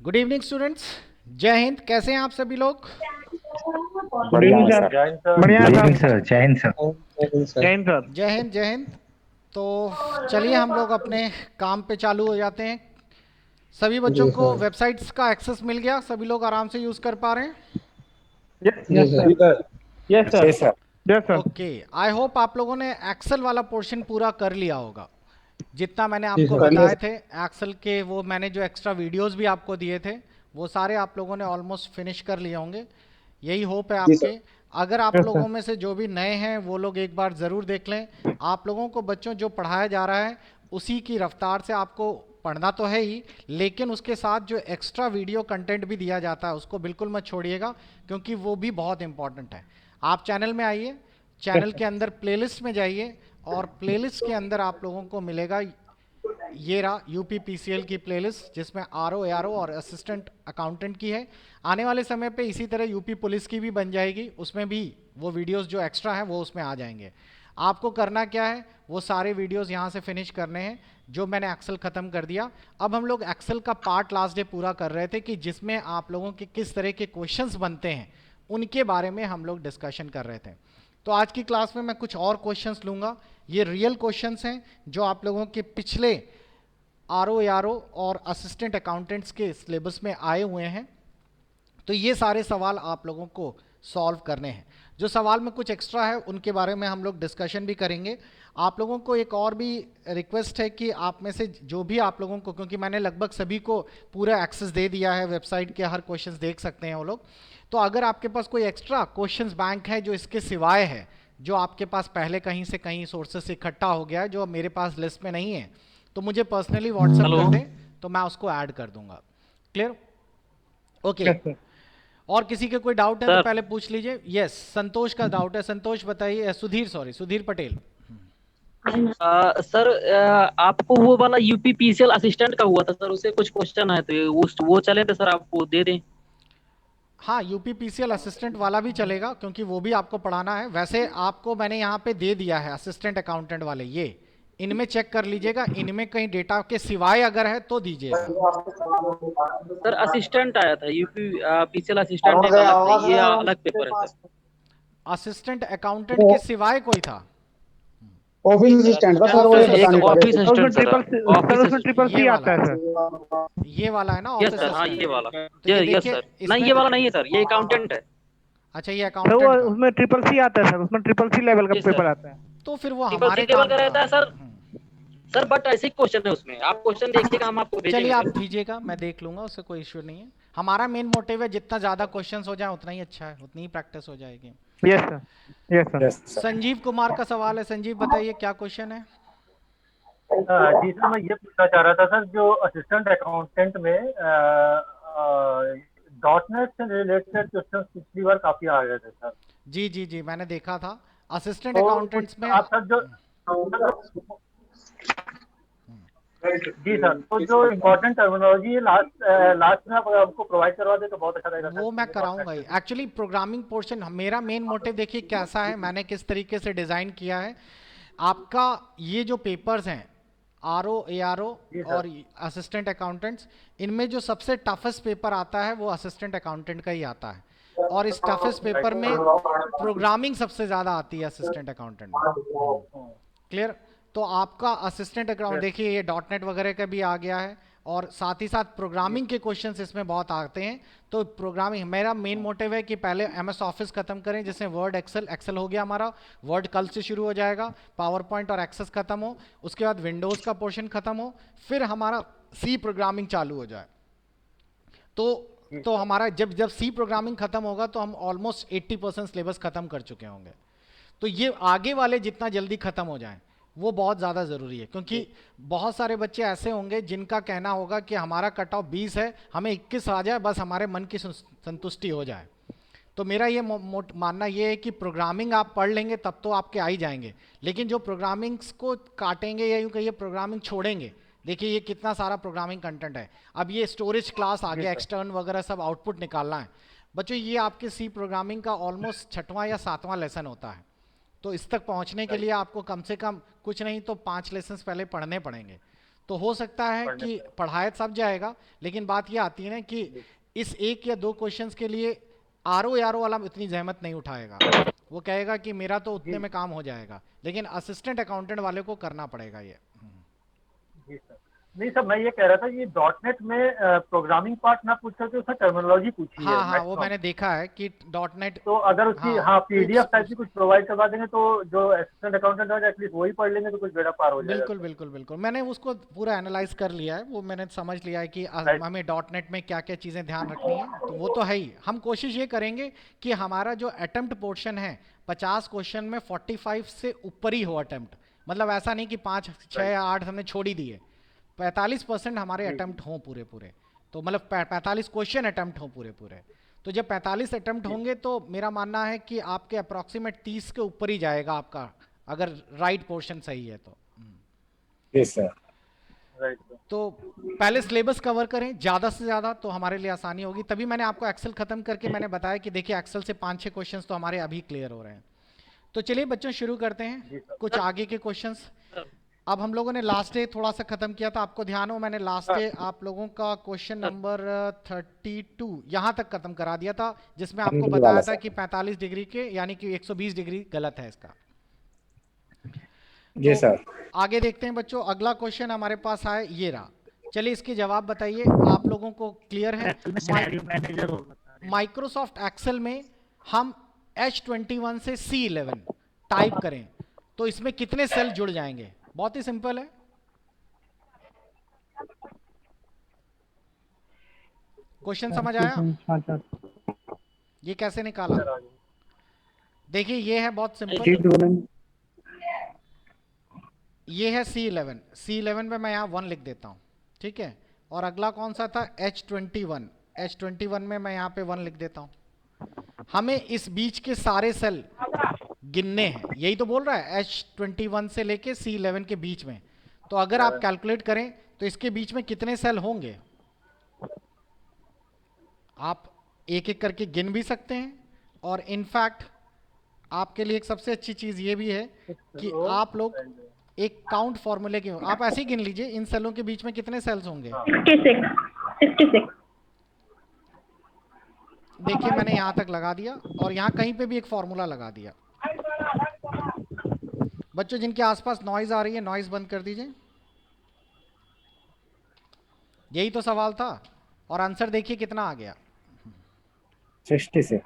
Good evening students. जय हिंद। कैसे हैं आप सभी लोग? गुड बढ़िया इवनिंग है सर। सर। जय हिंद सर। बढ़िया गुड इवनिंग सर। सर, जय हिंद सर। जय हिंद सर। जय हिंद जय हिंद। तो चलिए हम लोग अपने काम पे चालू हो जाते हैं। सभी बच्चों जी को सर। वेबसाइट्स का एक्सेस मिल गया? सभी लोग आराम से यूज़ कर पा रहे हैं? जी जी सर। सर। यस जी sir. Sir. Yes sir. Okay. I hope आप लोगों ने एक्सेल वाला पोर्शन पूरा कर लिया होगा। जितना मैंने जी आपको सर। बताए थे एक्सेल के, वो मैंने जो एक्स्ट्रा वीडियोस भी आपको दिए थे वो सारे आप लोगों ने ऑलमोस्ट फिनिश कर लिए होंगे। यही होप है जी सर। आपके। अगर आप यस लोगों सर। में से जो भी नए हैं वो लोग एक बार ज़रूर देख लें। आप लोगों को बच्चों जो पढ़ाया जा रहा है उसी की रफ्तार से आपको पढ़ना तो है ही, लेकिन उसके साथ जो एक्स्ट्रा वीडियो कंटेंट भी दिया जाता है उसको बिल्कुल मत छोड़िएगा, क्योंकि वो भी बहुत इंपॉर्टेंट है। आप चैनल में आइए, यस चैनल सर। के अंदर प्लेलिस्ट में जाइए और प्लेलिस्ट के अंदर आप लोगों को मिलेगा ये रहा यूपी पीसीएल की प्लेलिस्ट, जिसमें आरओ एआरओ और असिस्टेंट अकाउंटेंट की है। आने वाले समय पे इसी तरह यूपी पुलिस की भी बन जाएगी, उसमें भी वो वीडियोस जो एक्स्ट्रा हैं वो उसमें आ जाएंगे। आपको करना क्या है, वो सारे वीडियोस यहाँ से फिनिश करने हैं जो मैंने एक्सेल ख़त्म कर दिया। अब हम लोग एक्सेल का पार्ट लास्ट डे पूरा कर रहे थे कि जिसमें आप लोगों के किस तरह के क्वेश्चंस बनते हैं उनके बारे में हम लोग डिस्कशन कर रहे थे। तो आज की क्लास में मैं कुछ और क्वेश्चंस लूँगा। ये रियल क्वेश्चंस हैं जो आप लोगों के पिछले आरओ और असिस्टेंट अकाउंटेंट्स के सिलेबस में आए हुए हैं। तो ये सारे सवाल आप लोगों को सॉल्व करने हैं। जो सवाल में कुछ एक्स्ट्रा है उनके बारे में हम लोग डिस्कशन भी करेंगे। आप लोगों को एक और भी रिक्वेस्ट है कि आप में से जो भी आप लोगों को, क्योंकि मैंने लगभग सभी को पूरा एक्सेस दे दिया है, वेबसाइट के हर क्वेश्चंस देख सकते हैं वो लोग। तो अगर आपके पास कोई एक्स्ट्रा क्वेश्चंस बैंक है जो इसके सिवाय है, जो आपके पास पहले कहीं से कहीं सोर्सेस से इकट्ठा हो गया है जो मेरे पास लिस्ट में नहीं है, तो मुझे पर्सनली व्हाट्सएप हेलो। कर दें तो मैं उसको ऐड कर दूंगा। क्लियर? ओके। Yes sir. और किसी के कोई डाउट है तो सर पहले पूछ लीजिए। यस, संतोष का डाउट है। संतोष बताइए। सुधीर, सॉरी, सुधीर पटेल। सर आपको वो वाला यूपीपीसीएल असिस्टेंट का हुआ था सर, उसे कुछ क्वेश्चन है तो उस वो चले तो सर आपको दे दें। हाँ, यूपी पीसीएल असिस्टेंट वाला भी चलेगा क्योंकि वो भी आपको पढ़ाना है। वैसे आपको मैंने यहाँ पे दे दिया है असिस्टेंट अकाउंटेंट वाले, ये इनमें चेक कर लीजिएगा, इनमें कहीं डेटा के सिवाय अगर है तो दीजिएगा। सर असिस्टेंट आया था, यूपी पीसीएल असिस्टेंट एक अलग था, ये अलग पेपर है सर। असिस्टेंट अकाउंटेंट के सिवाय कोई था? ऑफिस सर असिस्टेंट था सर, असिस्टेंट वो ये ऑफिस बता एक नहीं असिस्टेंट, पा ऑफिस रहे और उसमें असिस्टेंट सर। सर ऑफिस उसमें ट्रिपल ये सी वाला, आता है सर। ये वाला है ना यस ऑफिस सर, हाँ ये असिस्टेंट? वाला। तो ये यस देखिए सर, नहीं इसमें, ये वाला नहीं है सर, ये अकाउंटेंट है। अच्छा ये सर वो अकाउंटेंट का, उसमें ट्रिपल सी आता है सर, उसमें ट्रिपल सी लेवल का जी पेपर सर, आता है। तो फिर वो ट्रिपल सी हमारे लेवल काम का का। रहता है सर। सर बट ऐसे क्वेश्चन है उसमें, आप क्वेश्चन देखिएगा, हम आपको चलिए भेजेंगे आप सर। दीजिएगा, मैं देख लूंगा, उससे कोई इश्यू नहीं है। हमारा मेन मोटिव है जितना ज़्यादा क्वेश्चंस हो जाए उतना ही अच्छा है, उतनी ही प्रैक्टिस हो जाएगी। Yes sir. Yes sir. Yes sir. Sanjeev Kumar का सवाल है। संजीव बताइए क्या क्वेश्चन है? जी सर, मैं ये पूछना चाह रहा था सर, जो असिस्टेंट अकाउंटेंट में डॉट नेट से रिलेटेड क्वेश्चन पिछली बार काफी आ गए थे सर। जी जी जी, मैंने देखा था असिस्टेंट तो कुछ अकाउंटेंट्स में। आप सर जो जी सर, तो जो इम्पोर्टेंट टर्मिनोलॉजी है लास्ट लास्ट में आप हमको प्रोवाइड करवा दे तो बहुत अच्छा रहेगा सर, वो मैं मुझे बहुत कराऊंगा ही। प्रैक्टिस। एक्चुअली प्रोग्रामिंग पोर्शन मेरा मेन मोटिव देखिए कैसा है, मैंने किस तरीके से डिज़ाइन किया है। आपका ये जो पेपर्स हैं आरओ एआरओ जी सर। और असिस्टेंट अकाउंटेंट्स, इनमें जो सबसे टफेस्ट पेपर आता है वो असिस्टेंट अकाउंटेंट का ही आता है। और इस टफेस्ट पेपर में प्रोग्रामिंग सबसे ज़्यादा आती है असिस्टेंट अकाउंटेंट में। क्लियर? तो आपका असिस्टेंट अकाउंट Yes. देखिए ये डॉट नेट वगैरह का भी आ गया है, और साथ ही साथ प्रोग्रामिंग के क्वेश्चंस इसमें बहुत आते हैं। तो प्रोग्रामिंग मेरा मेन मोटिव है कि पहले एमएस ऑफिस खत्म करें, जैसे वर्ड एक्सेल, एक्सेल हो गया हमारा, वर्ड कल से शुरू हो जाएगा, पावर पॉइंट और एक्सेस खत्म हो, उसके बाद विंडोज़ का पोर्शन खत्म हो, फिर हमारा सी प्रोग्रामिंग चालू हो जाए। तो हमारा जब जब सी प्रोग्रामिंग खत्म होगा तो हम ऑलमोस्ट 80% सिलेबस खत्म कर चुके होंगे। तो ये आगे वाले जितना जल्दी खत्म हो जाएं वो बहुत ज़्यादा ज़रूरी है, क्योंकि बहुत सारे बच्चे ऐसे होंगे जिनका कहना होगा कि हमारा कट ऑफ 20 है, हमें 21 आ जाए बस हमारे मन की संतुष्टि हो जाए। तो मेरा ये मानना ये है कि प्रोग्रामिंग आप पढ़ लेंगे तब तो आपके आ ही जाएंगे, लेकिन जो प्रोग्रामिंग्स को काटेंगे या यूँ कहिए प्रोग्रामिंग छोड़ेंगे, देखिए ये कितना सारा प्रोग्रामिंग कंटेंट है। अब ये स्टोरेज क्लास आ गया, एक्सटर्न वगैरह सब आउटपुट निकालना है बच्चों, ये आपके सी प्रोग्रामिंग का ऑलमोस्ट छठवां या सातवां लेसन होता है। तो इस तक पहुंचने के लिए आपको कम से कम कुछ नहीं तो 5 लेसन पहले पढ़ने पड़ेंगे। तो हो सकता है कि पढ़ाया सब जाएगा, लेकिन बात ये आती है ना कि इस 1 या 2 क्वेश्चंस के लिए आरओ यारो वाला इतनी जहमत नहीं उठाएगा, वो कहेगा कि मेरा तो उतने में काम हो जाएगा, लेकिन असिस्टेंट अकाउंटेंट वाले को करना पड़ेगा ये। जी सर। नहीं सर, मैं ये कह रहा था ये .NET में प्रोग्रामिंग पार्ट ना पूछ करके उसका टर्मिनोलॉजी पूछी है हाँ हाँ, वो maximum। मैंने देखा है कि .NET, तो अगर उसकी हाँ, हाँ PDF उस- टाइप की कुछ प्रोवाइड करवा देंगे तो जो असिस्टेंट अकाउंटेंट है एटलीस्ट वही पढ़ लेंगे तो कुछ बेड़ा पार हो जाएगा। बिल्कुल बिल्कुल बिल्कुल, मैंने उसको पूरा एनालाइज कर लिया है, वो मैंने समझ लिया है कि Right. हमें .NET में क्या क्या चीज़ें ध्यान रखनी है, तो वो तो है ही। हम कोशिश ये करेंगे कि हमारा जो अटेम्प्ट पोर्शन है 50 क्वेश्चन में 45 से ऊपर ही हो अटेम्प्ट, मतलब ऐसा नहीं कि 5 6 या 8 हमने छोड़ ही दिए, 45% हमारे अटेम्प्ट हों पूरे पूरे, तो मतलब 45 क्वेश्चन अटेम्प्ट हों पूरे पूरे। तो जब 45 अटेम्प्ट होंगे तो मेरा मानना है कि आपके अप्रॉक्सीमेट 30 के ऊपर ही जाएगा आपका, अगर राइट पोर्शन सही है तो। Yes sir. राइट। तो पहले सिलेबस कवर करें ज़्यादा से ज़्यादा, तो हमारे लिए आसानी होगी। तभी मैंने आपको एक्सेल ख़त्म करके मैंने बताया कि देखिए एक्सेल से 5-6 क्वेश्चंस तो हमारे अभी क्लियर हो रहे हैं। तो चलिए बच्चों शुरू करते हैं कुछ आगे के क्वेश्चंस। अब हम लोगों ने लास्ट डे थोड़ा सा ख़त्म किया था, आपको ध्यान हो मैंने लास्ट डे आप लोगों का क्वेश्चन नंबर 32 यहाँ तक ख़त्म करा दिया था, जिसमें आपको बताया था कि 45 डिग्री के यानी कि 120 डिग्री गलत है इसका। जी सर। आगे देखते हैं बच्चों, अगला क्वेश्चन हमारे पास आए ये रहा। चलिए इसके जवाब बताइए, आप लोगों को क्लियर है? माइक्रोसॉफ्ट एक्सेल में हम H21 से C11 टाइप करें तो इसमें कितने सेल जुड़ जाएंगे? बहुत ही सिंपल है, क्वेश्चन समझ आया? ये कैसे निकाला? देखिए ये है बहुत सिंपल, ये है C11, C11 पे मैं यहाँ 1 लिख देता हूँ, ठीक है। और अगला कौन सा था? H21, H21 में मैं यहाँ पे 1 लिख देता हूँ। हमें इस बीच के सारे सेल गिनने हैं, यही तो बोल रहा है, H21 से लेके C11 के बीच में। तो अगर आप कैलकुलेट करें तो इसके बीच में कितने सेल होंगे, आप एक एक करके गिन भी सकते हैं। और इनफैक्ट आपके लिए एक सबसे अच्छी चीज़ ये भी है कि आप लोग एक काउंट फॉर्मूले के, आप ऐसे ही गिन लीजिए इन सेलों के बीच में कितने सेल्स होंगे। 66। देखिए मैंने यहाँ तक लगा दिया और यहाँ कहीं पे भी एक फॉर्मूला लगा दिया। बच्चों जिनके आसपास नॉइज आ रही है नॉइज बंद कर दीजिए। यही तो सवाल था और आंसर देखिए कितना आ गया, 66।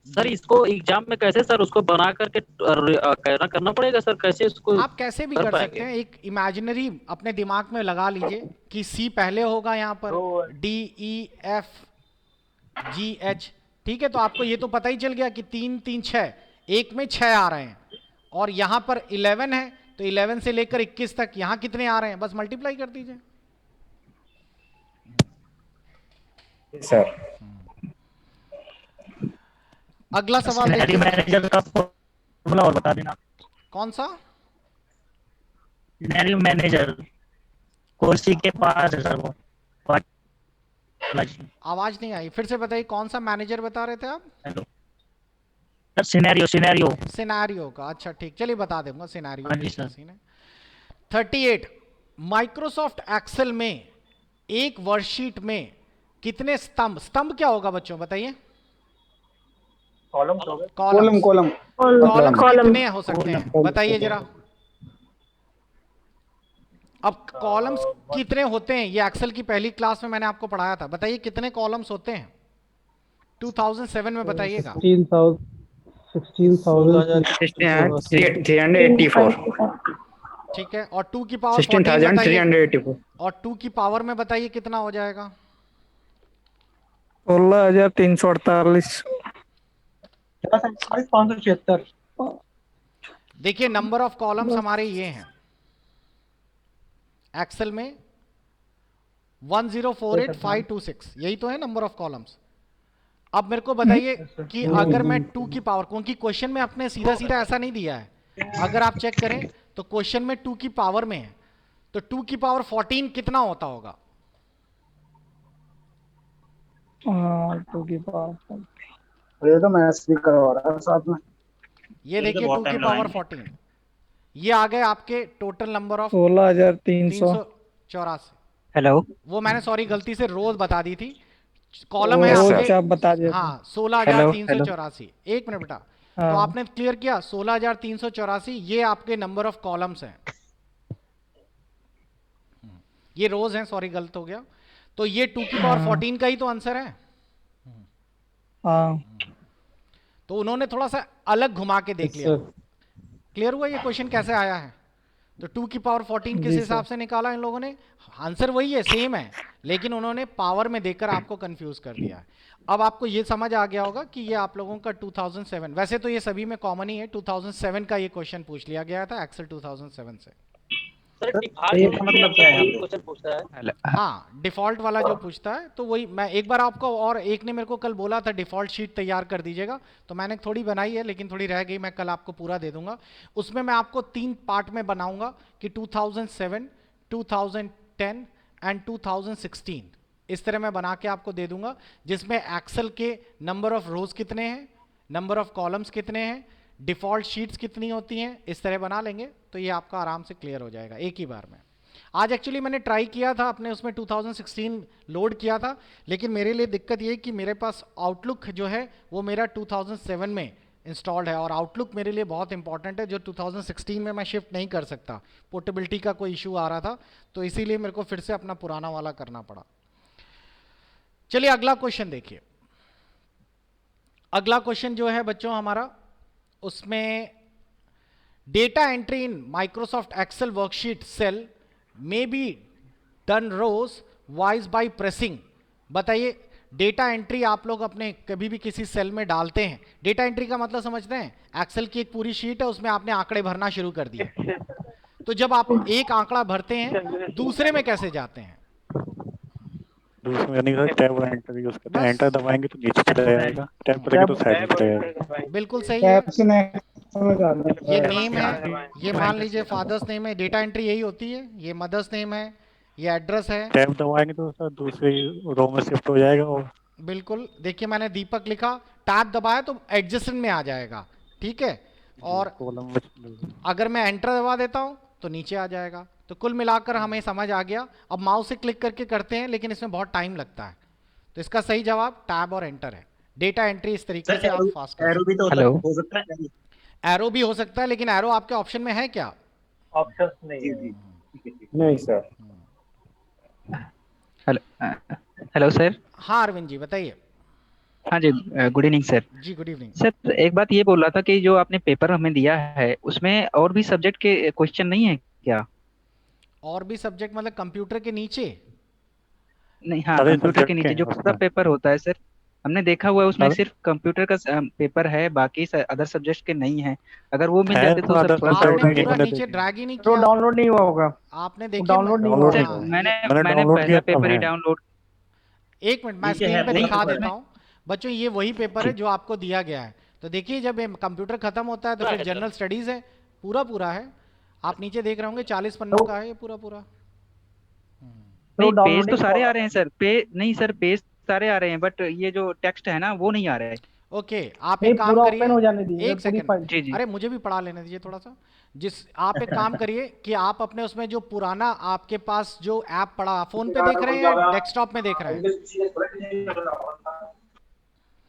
सर इसको एग्जाम में कैसे सर उसको बना करके करना पड़ेगा सर, कैसे उसको आप कैसे भी कर सकते हैं, एक इमेजिनरी अपने दिमाग में लगा लीजिए कि सी पहले होगा यहाँ पर, DEFGH, ठीक है। तो आपको ये तो पता ही चल गया कि 3 3 6, एक में 6 आ रहे हैं और यहाँ पर 11 है, तो 11 से लेकर 21 तक यहाँ कितने आ रहे हैं, बस मल्टीप्लाई कर दीजिए सर। अगला सवाल देखिए, मैनेजर का फॉर्मूला और बता देना। कौन सा? सिनेरियो मैनेजर कुर्सी के पास है सर वो। आवाज नहीं आई, फिर से बताइए कौन सा मैनेजर बता रहे थे आप? हेलो सर, सिनेरियो सिनेरियो का, अच्छा ठीक, चलिए बता दूंगा सिनेरियो। हाँ जी सर। 38 माइक्रोसॉफ्ट एक्सेल में एक वर्कशीट में कितने स्तंभ, स्तंभ क्या होगा बच्चों बताइए? कॉलम कॉलम कॉलम कितने हो सकते हैं बताइए जरा। अब कॉलम्स कितने होते हैं ये एक्सेल की पहली क्लास में मैंने आपको पढ़ाया था, बताइए कितने कॉलम्स होते हैं 2007 में बताइएगा। 16,384। ठीक है, और 2 की पावर 16,384। और 2 की पावर में बताइए कितना हो जाएगा? 16,348। 576। देखिए नंबर ऑफ कॉलम्स हमारे ये हैं एक्सेल में 1048526, यही तो है नंबर ऑफ कॉलम्स। अब मेरे को बताइए कि अगर मैं 2 की पावर, क्योंकि क्वेश्चन में आपने सीधा सीधा ऐसा नहीं दिया है, अगर आप चेक करें तो क्वेश्चन में 2 की पावर में है, तो 2 की पावर 14 कितना होता होगा? 2 की पावर, ये तो मैथ्स भी करवा रहा है साथ में। ये देखिए 2 की पावर 14, ये आ गए आपके टोटल नंबर ऑफ 16,300। 84। हेलो। वो मैंने सॉरी गलती से रोज बता दी थी, कॉलम है रोज आपके। आप बता दिए थे। हाँ, हेलो, 16,384। एक मिनट बेटा, तो हाँ आपने क्लियर किया 16,384, ये आपके नंबर ऑफ कॉलम्स हैं, ये रोज हैं, सॉरी गलत हो गया। तो ये 2 की पावर 14 का ही तो आंसर है। हाँ तो उन्होंने थोड़ा सा अलग घुमा के देख लिया। क्लियर हुआ ये क्वेश्चन कैसे आया है? तो 2 की पावर 14 किस जी हिसाब सर। से निकाला इन लोगों ने? आंसर वही है, सेम है, लेकिन उन्होंने पावर में देकर आपको कंफ्यूज कर दिया है। अब आपको ये समझ आ गया होगा कि ये आप लोगों का 2007, वैसे तो ये सभी में कॉमन ही है, 2007 का ये क्वेश्चन पूछ लिया गया था एक्सेल 2007 से। सर ये डिफॉल्ट का मतलब क्या है? क्वेश्चन पूछता है। हाँ, डिफॉल्ट वाला जो पूछता है, तो वही मैं एक बार आपको, और एक ने मेरे को कल बोला था डिफॉल्ट शीट तैयार कर दीजिएगा, तो मैंने थोड़ी बनाई है, लेकिन थोड़ी रह गई, मैं कल आपको पूरा दे दूंगा। उसमें मैं आपको 3 पार्ट में बनाऊंगा कि 2007, 2010 एंड 2016, इस तरह मैं बना के आपको दे दूंगा, जिसमें एक्सेल के नंबर ऑफ रोज कितने हैं, नंबर ऑफ कॉलम्स कितने हैं, डिफॉल्ट शीट्स कितनी होती हैं, इस तरह बना लेंगे तो ये आपका आराम से क्लियर हो जाएगा एक ही बार में। आज एक्चुअली मैंने ट्राई किया था अपने उसमें 2016 लोड किया था, लेकिन मेरे लिए दिक्कत ये है कि मेरे पास आउटलुक जो है वो मेरा 2007 में इंस्टॉल्ड है, और आउटलुक मेरे लिए बहुत इंपॉर्टेंट है, जो 2016 में मैं शिफ्ट नहीं कर सकता, पोर्टेबिलिटी का कोई इशू आ रहा था, तो इसीलिए मेरे को फिर से अपना पुराना वाला करना पड़ा। चलिए अगला क्वेश्चन देखिए। अगला क्वेश्चन जो है बच्चों हमारा, उसमें data entry in Microsoft Excel worksheet cell may be done rows wise by pressing. बताइए, डेटा एंट्री आप लोग अपने कभी भी किसी सेल में डालते हैं, डेटा एंट्री का मतलब समझते हैं, एक्सेल की एक पूरी शीट है, उसमें आपने आंकड़े भरना शुरू कर दिए, तो जब आप एक आंकड़ा भरते हैं दूसरे में कैसे जाते हैं? दूसरे में यानी कि टैब और एंटर यूज करते हैं। बस। एंटर दबाएंगे तो नीचे चला जाएगा, टैब करेंगे तो साइड में चला जाएगा। बिल्कुल सही है, टैब से नेक्स्ट समझ आ रहा है। ये नेम है, ये मान लीजिए फादर्स नेम है, डेटा एंट्री यही होती है, ये मदर्स नेम है, ये एड्रेस है। टैब दबाएंगे तो सर दूसरे रो में शिफ्ट हो जाएगा। और बिल्कुल, देखिए मैंने दीपक लिखा, टैब दबाया तो एडजेसेंट में आ जाएगा, ठीक है, और कॉलम में अगर मैं एंटर दबा देता हूं तो नीचे आ जाएगा। तो कुल मिलाकर हमें समझ आ गया। अब माउस से क्लिक करके करते हैं, लेकिन इसमें बहुत टाइम लगता है, तो इसका सही जवाब टैब और एंटर है। डेटा एंट्री इस तरीके से आप फास्ट कर सकते हेलो। हो सकता है। हैं। एरो भी हो सकता है, लेकिन एरो आपके ऑप्शन में है क्या? ऑप्शंस नहीं है। नहीं सर। Hello hello sir. हाँ अरविंद जी बताइए। हाँ जी, गुड इवनिंग सर। जी गुड इवनिंग। सर एक बात ये बोल रहा था कि जो आपने पेपर हमें दिया है उसमें और भी सब्जेक्ट के क्वेश्चन नहीं है क्या? और भी सब्जेक्ट मतलब कंप्यूटर के नीचे? नहीं, हाँ, सारे कंप्यूटर के सब्जेक्ट नीचे के जो हैं पूरा उसमें। पेपर होता है सर, हमने देखा हुआ है उसमें सारे सिर्फ कंप्यूटर का पेपर है, बाकी अदर सब्जेक्ट के नहीं है। अगर वो मिल है जाते तो तो सर other थोड़ा सा subject आपने नहीं पूरा मैंने नीचे देखी। ड्रैग ही नहीं तो किया, डाउनलोड नहीं हुआ होगा। आपने देखिए डाउनलोड नहीं डाउनलोड हुआ सर, होगा। मैंने मैंने मैंने डाउनलोड पहला किया तब पेपर ही है। डाउनलोड। एक मिनट मैं स्क्रीन पे दिखा देता हूँ बच्चों, ये वही पेपर है जो आपको दिया गया है। तो देखिए जब कंप्यूटर खत्म होता है तो फिर जनरल स्टडीज है, पूरा पूरा है, आप नीचे देख रहे होंगे 40 पन्नों का है ये पूरा पूरा। नहीं, पेज डाउनलोडिंग तो सारे आ रहे हैं सर, नहीं सर, पेज सारे आ रहे हैं, बट ये जो टेक्स्ट है ना वो नहीं आ रहा है। ओके, आप नहीं एक काम पूरा करिए, ओपन हो जाने दीजिए एक पूरी सेकंड, फाइल। जी जी। अरे मुझे भी पढ़ा लेने दीजिए थोड़ा सा। आप एक काम करिए कि आप अपने उसमें जो पुराना आपके पास जो ऐप पड़ा, फोन पे देख रहे हैं या डेस्कटॉप में देख रहे हैं?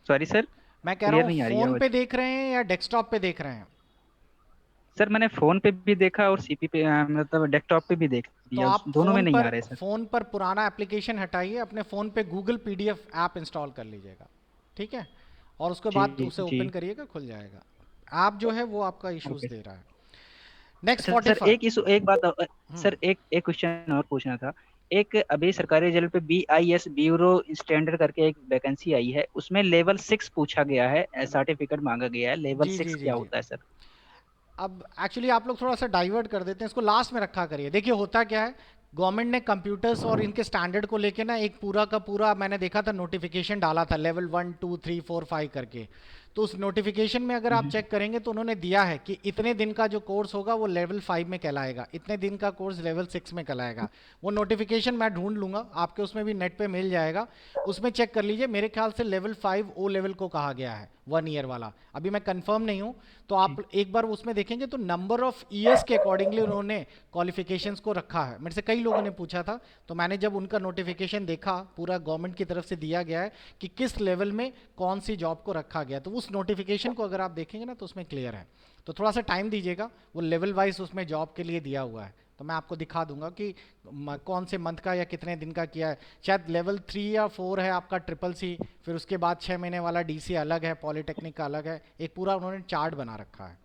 सॉरी सर, मैं कह रहा क्लियर हूँ नहीं आ रही है फोन आवाज। पे देख रहे हैं या डेस्कटॉप पे देख रहे हैं? सर मैंने फोन पे भी देखा और सीपी पे मतलब डेस्कटॉप पे भी देख तो लिया, आप दोनों में नहीं आ रहे सर। फोन पर पुराना एप्लीकेशन हटाइए, अपने फोन पे गूगल पीडीएफ ऐप इंस्टॉल कर लीजिएगा, ठीक है, और उसके बाद जी उसे जी। ओपन करिएगा, खुल जाएगा। ऐप जो है वो आपका इश्यूज ओके। दे रहा है। Next sir 45। एक बात सर, एक क्वेश्चन और पूछना था। एक अभी सरकारी रिजल्ट पे BIS ब्यूरो स्टैंडर्ड करके एक वैकेंसी आई है, उसमें लेवल 6 पूछा गया है, सर्टिफिकेट मांगा गया है। लेवल जी जी 6 जी क्या जी। होता है सर? अब एक्चुअली आप लोग थोड़ा सा डाइवर्ट कर देते हैं, इसको लास्ट में रखा करिए। देखिए होता क्या है, गवर्नमेंट ने कंप्यूटर्स और इनके स्टैंडर्ड को लेके ना एक पूरा का पूरा मैंने देखा था नोटिफिकेशन डाला था, लेवल 1 2 3 4 5 करके। तो उस नोटिफिकेशन में अगर आप चेक करेंगे तो उन्होंने दिया है कि इतने दिन का जो कोर्स होगा वो लेवल 5 में कहलाएगा, इतने दिन का कोर्स लेवल 6 में कहलाएगा। वो नोटिफिकेशन मैं ढूंढ लूंगा, आपके उसमें भी नेट पे मिल जाएगा, उसमें चेक कर लीजिए। मेरे ख्याल से लेवल 5 ओ लेवल को कहा गया है, 1 ईयर वाला, अभी मैं कंफर्म नहीं हूं, तो आप एक बार उसमें देखेंगे तो नंबर ऑफ ईयर्स के अकॉर्डिंगली उन्होंने क्वालिफिकेशंस को रखा है। मेरे से कई लोगों ने पूछा था, तो मैंने जब उनका नोटिफिकेशन देखा, पूरा गवर्नमेंट की तरफ से दिया गया है कि किस लेवल में कौन सी जॉब को रखा गया, तो उस नोटिफिकेशन को अगर आप देखेंगे ना तो उसमें क्लियर है। तो थोड़ा सा टाइम दीजिएगा, वो लेवल वाइज उसमें जॉब के लिए दिया हुआ है, तो मैं आपको दिखा दूंगा कि कौन से मंथ का या कितने दिन का किया है। शायद लेवल 3 या 4 है आपका ट्रिपल सी, फिर उसके बाद 6 महीने वाला डीसी अलग है, पॉलिटेक्निक का अलग है, एक पूरा उन्होंने चार्ट बना रखा है।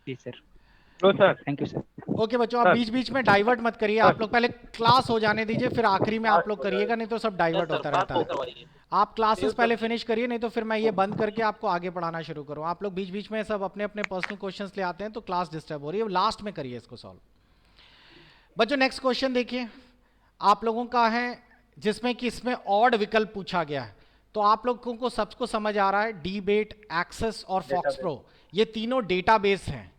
जी सर, लो sir. Thank you sir. Okay बच्चों, आप बीच बीच में डाइवर्ट मत करिए, आप लोग पहले क्लास हो जाने दीजिए, फिर आखिरी में आप लोग करिएगा, नहीं तो सब डाइवर्ट होता रहता है। आप क्लासेस पहले फिनिश करिए, नहीं तो फिर मैं ये बंद करके आपको आगे पढ़ाना शुरू करूँ। आप लोग बीच बीच में सब अपने अपने पर्सनल क्वेश्चंस ले आते हैं तो क्लास डिस्टर्ब हो रही है। लास्ट में करिए इसको सॉल्व। बच्चों नेक्स्ट क्वेश्चन देखिए, आप लोगों का है जिसमें कि इसमें ऑड विकल्प पूछा गया है, तो आप लोगों को सबको समझ आ रहा है, डीबेट, एक्सेस और फॉक्स प्रो ये तीनों डेटाबेस हैं,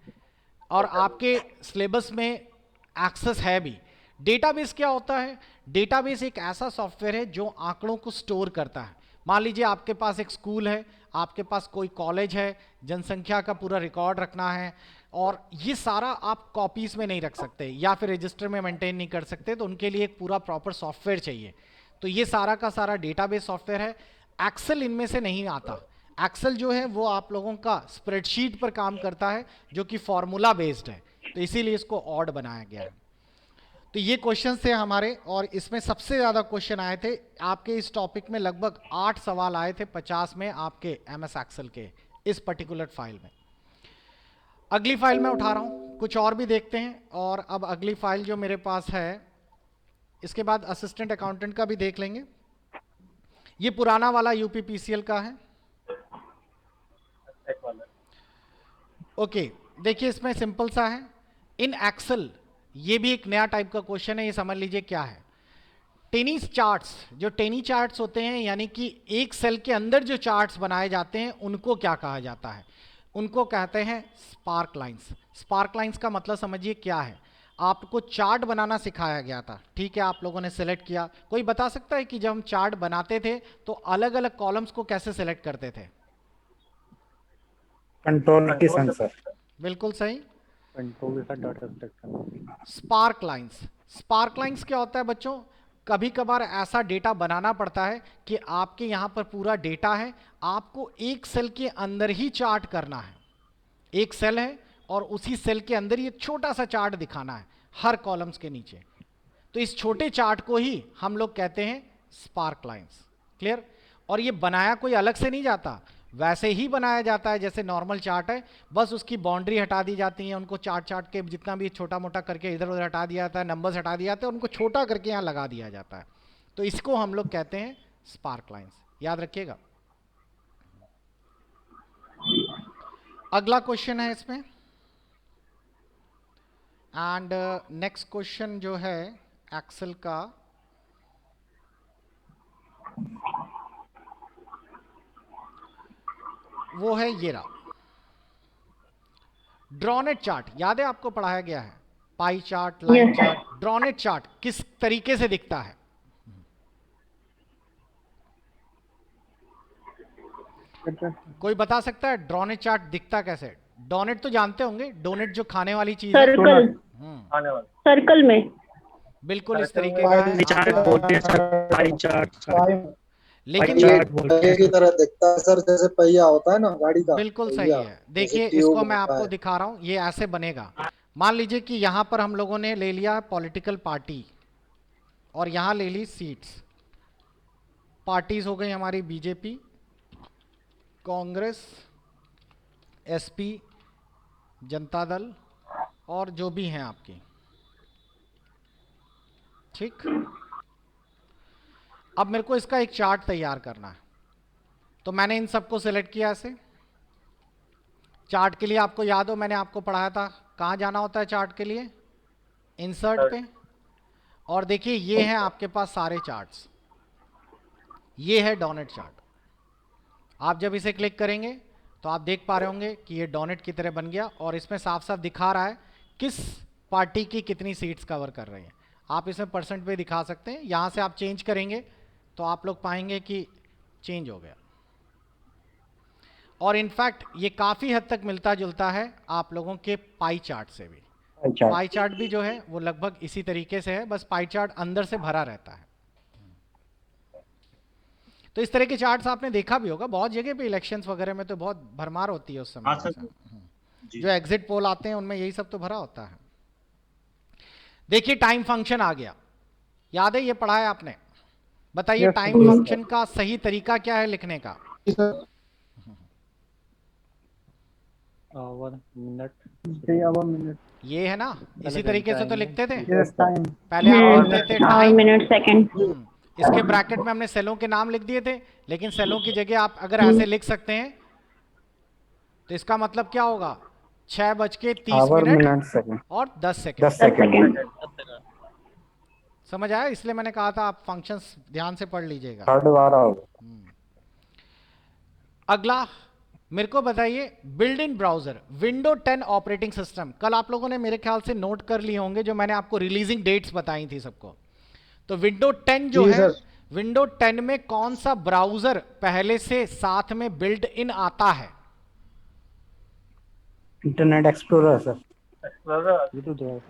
और आपके सिलेबस में एक्सेस है भी। डेटाबेस क्या होता है? डेटाबेस एक ऐसा सॉफ्टवेयर है जो आंकड़ों को स्टोर करता है। मान लीजिए आपके पास एक स्कूल है, आपके पास कोई कॉलेज है, जनसंख्या का पूरा रिकॉर्ड रखना है, और ये सारा आप कॉपीज में नहीं रख सकते या फिर रजिस्टर में मेंटेन नहीं कर सकते, तो उनके लिए एक पूरा प्रॉपर सॉफ्टवेयर चाहिए। तो ये सारा का सारा डेटाबेस सॉफ्टवेयर है। एक्सेल इनमें से नहीं आता। एक्सेल जो है वो आप लोगों का स्प्रेडशीट पर काम करता है, जो कि फॉर्मूला बेस्ड है, तो इसीलिए इसको ऑड बनाया गया है। तो ये क्वेश्चन थे हमारे, और इसमें सबसे ज़्यादा क्वेश्चन आए थे आपके इस टॉपिक में। लगभग 8 सवाल आए थे 50 में आपके एमएस एक्सेल के इस पर्टिकुलर फाइल में। अगली फाइल मैं उठा रहा हूँ, कुछ और भी देखते हैं। और अब अगली फाइल जो मेरे पास है, इसके बाद असिस्टेंट अकाउंटेंट का भी देख लेंगे। ये पुराना वाला यूपीपीसीएल का है। ओके, देखिए इसमें सिंपल सा है। इन एक्सेल, ये भी एक नया टाइप का क्वेश्चन है, ये समझ लीजिए क्या है। टेनी चार्ट्स, जो टेनी चार्ट्स होते हैं, यानी कि एक सेल के अंदर जो चार्ट्स बनाए जाते हैं, उनको क्या कहा जाता है? उनको कहते हैं स्पार्क लाइंस। स्पार्क लाइंस का मतलब समझिए क्या है। आपको चार्ट बनाना सिखाया गया था, ठीक है, आप लोगों ने सेलेक्ट किया। कोई बता सकता है कि जब हम चार्ट बनाते थे तो अलग अलग कॉलम्स को कैसे सेलेक्ट करते थे? कंट्रोल के संग सर। बिल्कुल सही, कंट्रोल के साथ डाटा सेलेक्ट करना। Spark lines. स्पार्क लाइंस क्या होता है बच्चों? कभी कभार ऐसा डेटा बनाना पड़ता है कि आपके यहाँ पर पूरा डेटा है, आपको एक सेल के अंदर ही चार्ट करना है। एक सेल है और उसी सेल के अंदर ही एक छोटा सा चार्ट दिखाना है हर कॉलम्स के नीचे। तो इस छोटे चार्ट को ही हम लोग कहते हैं स्पार्क लाइंस। क्लियर? और ये बनाया कोई अलग से नहीं जाता, वैसे ही बनाया जाता है जैसे नॉर्मल चार्ट है, बस उसकी बाउंड्री हटा दी जाती है, उनको चार्ट चार्ट के जितना भी छोटा मोटा करके इधर उधर हटा दिया जाता है, नंबर्स हटा दिए जाते हैं, उनको छोटा करके यहाँ लगा दिया जाता है। तो इसको हम लोग कहते हैं स्पार्क लाइंस, याद रखिएगा। अगला क्वेश्चन है इसमें, एंड नेक्स्ट क्वेश्चन जो है एक्सेल का, वो है ये रहा, ड्रॉनेट चार्ट। याद है आपको पढ़ाया गया है, pie chart, line Yes. Chart. Doughnut chart किस तरीके से दिखता है? कोई बता सकता है ड्रॉनेट चार्ट दिखता कैसे? डोनेट तो जानते होंगे, डोनेट जो खाने वाली चीज है। सर्कल, आने वाला सर्कल में। बिल्कुल इस तरीके का है। चार्ट बोलते हैं सर, पाई चार्ट। लेकिन चार्ट बोलते हैं की तरह दिखता है सर, जैसे पहिया होता है ना गाड़ी का। बिल्कुल सही पहिया, है। देखिए जैसे इसको ट्यूब मैं होता आपको है। दिखा रहा हूं, ये ऐसे बनेगा। मान लीजिए कि यहां पर हम लोगों ने ले लिया पॉलिटिकल पार्टी, और यहां ले ली सीट्स। पार्टीज हो गई हमारी बीजेपी, कांग्रेस, एसपी, जनता दल, और जो भी हैं आपकी। ठीक, अब मेरे को इसका एक चार्ट तैयार करना है, तो मैंने इन सबको सेलेक्ट किया ऐसे। चार्ट के लिए आपको याद हो, मैंने आपको पढ़ाया था कहाँ जाना होता है चार्ट के लिए? इंसर्ट पे। और देखिए ये हैं आपके पास सारे चार्ट्स, ये है डोनेट चार्ट। आप जब इसे क्लिक करेंगे तो आप देख पा रहे होंगे कि ये डोनेट की तरह बन गया, और इसमें साफ साफ दिखा रहा है किस पार्टी की कितनी सीट्स कवर कर रही है। आप इसमें परसेंट पे दिखा सकते हैं। यहाँ से आप चेंज करेंगे तो आप लोग पाएंगे कि चेंज हो गया। और इनफैक्ट ये काफ़ी हद तक मिलता जुलता है आप लोगों के पाई चार्ट से भी। पाई चार्ट भी जो है वो लगभग इसी तरीके से है, बस पाई चार्ट अंदर से भरा रहता है। तो इस तरह के चार्ट्स आपने देखा भी होगा बहुत जगह पे, इलेक्शंस वगैरह में तो बहुत भरमार होती है उस समय। जो एग्जिट पोल आते हैं उनमें यही सब तो भरा होता है। देखिए टाइम फंक्शन आ गया, याद है ये पढ़ा है आपने? बताइए टाइम फंक्शन का सही तरीका क्या है लिखने का? आवर मिनट ये है ना, इसी तरीके से तो लिखते थे टाइम पहले। आप लिखते थे आवर टाइम, मिनट सेकंड। इसके ब्रैकेट में हमने सेलों के नाम लिख दिए थे, लेकिन सेलों की जगह आप अगर ऐसे लिख सकते हैं तो इसका मतलब क्या होगा? 6:30 मिनट और 10 सेकंड। समझ आया? इसलिए मैंने कहा था आप फंक्शंस ध्यान से पढ़ लीजिएगा। अगला मेरे को बताइए, build in browser window 10 operating system. कल आप लोगों ने मेरे ख्याल से नोट कर लिए होंगे जो मैंने आपको रिलीजिंग डेट्स बताई थी सबको। तो विंडो 10 जो है, विंडो 10 में कौन सा ब्राउजर पहले से साथ में बिल्ड इन आता है? Internet explorer sir.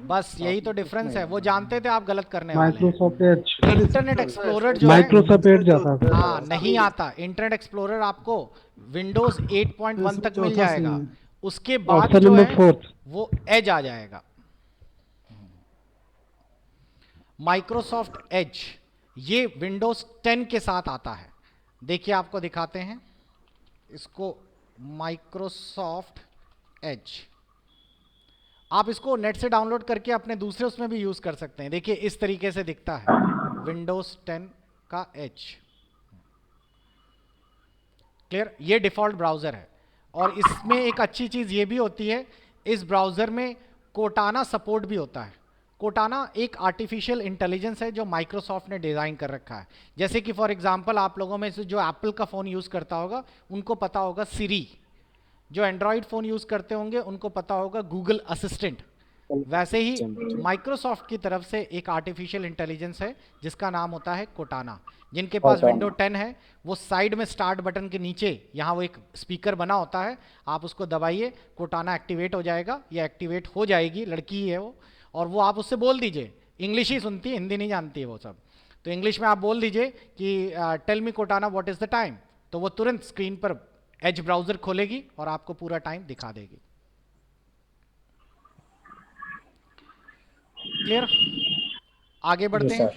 बस यही तो डिफरेंस है, वो जानते थे आप गलत करने वाले हैं। माइक्रोसॉफ्ट एज, इंटरनेट एक्सप्लोरर जो माइक्रोसॉफ्ट एज जाता है। हाँ नहीं आता। इंटरनेट एक्सप्लोरर आपको विंडोज 8.1 तक मिल जाएगा, उसके बाद जो है वो एज आ जाएगा। माइक्रोसॉफ्ट एज ये विंडोज 10 के साथ आता है। देखिए आपको दिखाते हैं इसको, माइक्रोसॉफ्ट एज। आप इसको नेट से डाउनलोड करके अपने दूसरे उसमें भी यूज कर सकते हैं। देखिए इस तरीके से दिखता है विंडोज 10 का एज। क्लियर? ये डिफॉल्ट ब्राउजर है। और इसमें एक अच्छी चीज ये भी होती है, इस ब्राउजर में कोटाना सपोर्ट भी होता है। कोटाना एक आर्टिफिशियल इंटेलिजेंस है जो माइक्रोसॉफ्ट ने डिजाइन कर रखा है। जैसे कि फॉर एग्जांपल आप लोगों में से जो एप्पल का फोन यूज करता होगा उनको पता होगा सिरी, जो एंड्रॉइड फोन यूज करते होंगे उनको पता होगा गूगल असिस्टेंट। वैसे ही माइक्रोसॉफ्ट की तरफ से एक आर्टिफिशियल इंटेलिजेंस है जिसका नाम होता है कोटाना। जिनके पास विंडो 10 है वो साइड में स्टार्ट बटन के नीचे यहाँ वो एक स्पीकर बना होता है, आप उसको दबाइए, कोटाना एक्टिवेट हो जाएगा या एक्टिवेट हो जाएगी, लड़की ही है वो। और वो आप उससे बोल दीजिए, इंग्लिश ही सुनती है, हिंदी नहीं जानती है वो सब, तो इंग्लिश में आप बोल दीजिए कि tell me Cortana what is the time, तो वो तुरंत स्क्रीन पर एज ब्राउजर खोलेगी और आपको पूरा टाइम दिखा देगी। क्लियर? आगे बढ़ते हैं।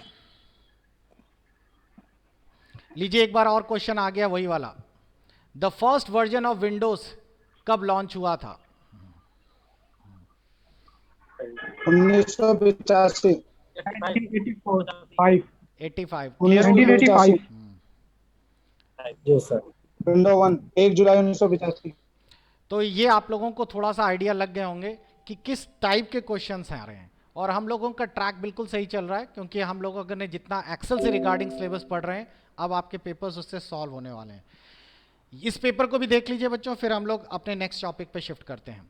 लीजिए एक बार और क्वेश्चन आ गया वही वाला। The first version of Windows कब लॉन्च हुआ था? 1985। 85। जी सर। विंडो 1 1 जुलाई 1985। तो ये आप लोगों को थोड़ा सा आइडिया लग गए होंगे कि किस टाइप के क्वेश्चंस आ रहे हैं। और हम लोगों का ट्रैक बिल्कुल सही चल रहा है क्योंकि हम लोग अगर ने जितना एक्सेल से रिगार्डिंग सिलेबस पढ़ रहे हैं, अब आपके पेपर्स उससे सॉल्व होने वाले हैं। इस पेपर को भी देख लीजिए बच्चों, फिर हम लोग अपने नेक्स्ट टॉपिक पे शिफ्ट करते हैं।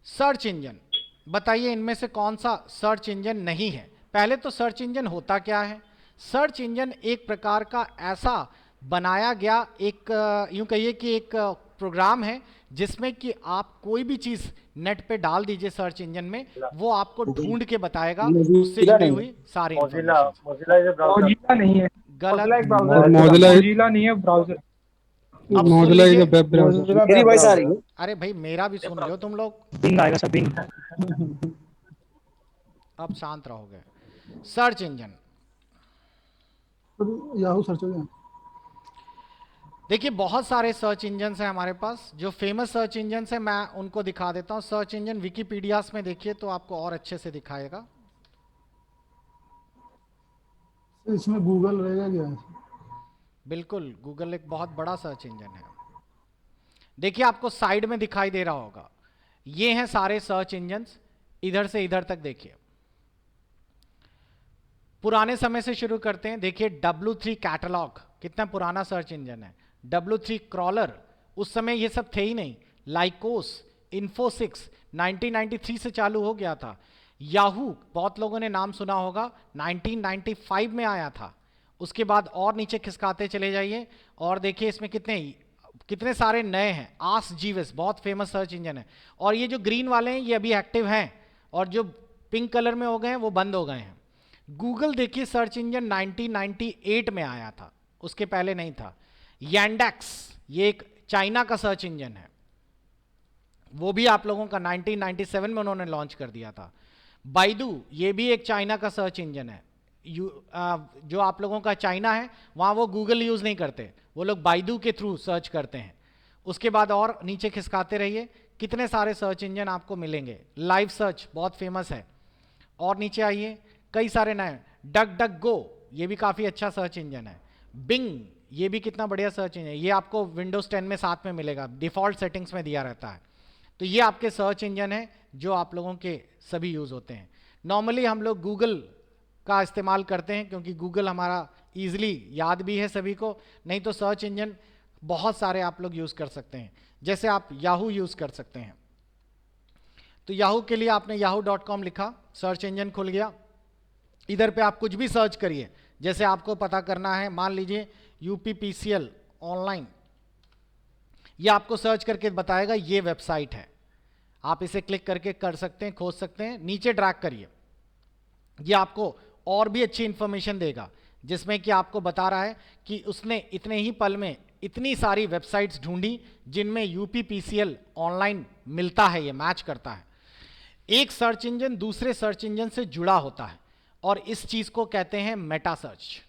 सर्च इंजन, बताइए इनमें से कौन सा सर्च इंजन नहीं है? पहले तो सर्च इंजन होता क्या है? सर्च इंजन एक प्रकार का ऐसा बनाया गया एक यूं कहिए कि एक प्रोग्राम है जिसमें कि आप कोई भी चीज नेट पे डाल दीजिए सर्च इंजन में, वो आपको ढूंढ के बताएगा उससे जुड़ी हुई सारी मोजिला नहीं है, गलत। मोजिला नहीं है ब्राउजर। अब सुन लीजिए। Web browser. मेरी वॉइस आ रही है? अरे भाई मेरा भी सुन लो तुम लोग, बिंग आएगा सर, बिंग। अब शांत रहोगे। सर्च इंजन याहू सर्च हो गया। देखिए बहुत सारे सर्च इंजन हैं हमारे पास। जो फेमस सर्च इंजन है मैं उनको दिखा देता हूं। सर्च इंजन विकिपीडियास में देखिए तो आपको और अच्छे से दिखाएगा। इसमें गूगल रहेगा क्या? बिल्कुल, गूगल एक बहुत बड़ा सर्च इंजन है। देखिए आपको साइड में दिखाई दे रहा होगा, ये हैं सारे सर्च इंजन्स, इधर से इधर तक देखिए। पुराने समय से शुरू करते हैं। देखिए W3 कैटलॉग कितना पुराना सर्च इंजन है। W3 क्रॉलर, उस समय ये सब थे ही नहीं। लाइकोस, इन्फोसिक्स 1993 से चालू हो गया था। याहू बहुत लोगों ने नाम सुना होगा, 1995 में आया था। उसके बाद और नीचे खिसकाते चले जाइए और देखिए इसमें कितने कितने सारे नए हैं। आस्क जीविस बहुत फेमस सर्च इंजन है, और ये जो ग्रीन वाले हैं ये अभी एक्टिव हैं, और जो पिंक कलर में हो गए हैं वो बंद हो गए हैं। गूगल देखिए सर्च इंजन 1998 में आया था, उसके पहले नहीं था। यांडेक्स ये एक चाइना का सर्च इंजन है, वो भी आप लोगों का 1997 में उन्होंने लॉन्च कर दिया था। बाइडू ये भी एक चाइना का सर्च इंजन है। जो आप लोगों का चाइना है वहाँ वो गूगल यूज़ नहीं करते, वो लोग बाइडू के थ्रू सर्च करते हैं। उसके बाद और नीचे खिसकाते रहिए, कितने सारे सर्च इंजन आपको मिलेंगे। लाइव सर्च बहुत फेमस है, और नीचे आइए कई सारे नए। डक डक गो ये भी काफ़ी अच्छा सर्च इंजन है। बिंग ये भी कितना बढ़िया सर्च इंजन है, ये आपको विंडोज़ 10 में साथ में मिलेगा, डिफ़ॉल्ट सेटिंग्स में दिया रहता है। तो ये आपके सर्च इंजन है जो आप लोगों के सभी यूज़ होते हैं। नॉर्मली हम लोग गूगल का इस्तेमाल करते हैं क्योंकि गूगल हमारा ईजिली याद भी है सभी को, नहीं तो सर्च इंजन बहुत सारे आप लोग यूज़ कर सकते हैं। जैसे आप याहू यूज़ कर सकते हैं, तो याहू के लिए आपने yahoo.com लिखा, सर्च इंजन खुल गया। इधर पे आप कुछ भी सर्च करिए, जैसे आपको पता करना है, मान लीजिए यूपीपीसीएल ऑनलाइन, ये आपको सर्च करके बताएगा ये वेबसाइट है, आप इसे क्लिक करके कर सकते हैं, खोज सकते हैं। नीचे ड्रैग करिए, ये आपको और भी अच्छी इंफॉर्मेशन देगा, जिसमें कि आपको बता रहा है कि उसने इतने ही पल में इतनी सारी वेबसाइट्स ढूंढी जिनमें यूपीपीसीएल ऑनलाइन मिलता है, ये मैच करता है। एक सर्च इंजन दूसरे सर्च इंजन से जुड़ा होता है, और इस चीज़ को कहते हैं मेटा सर्च।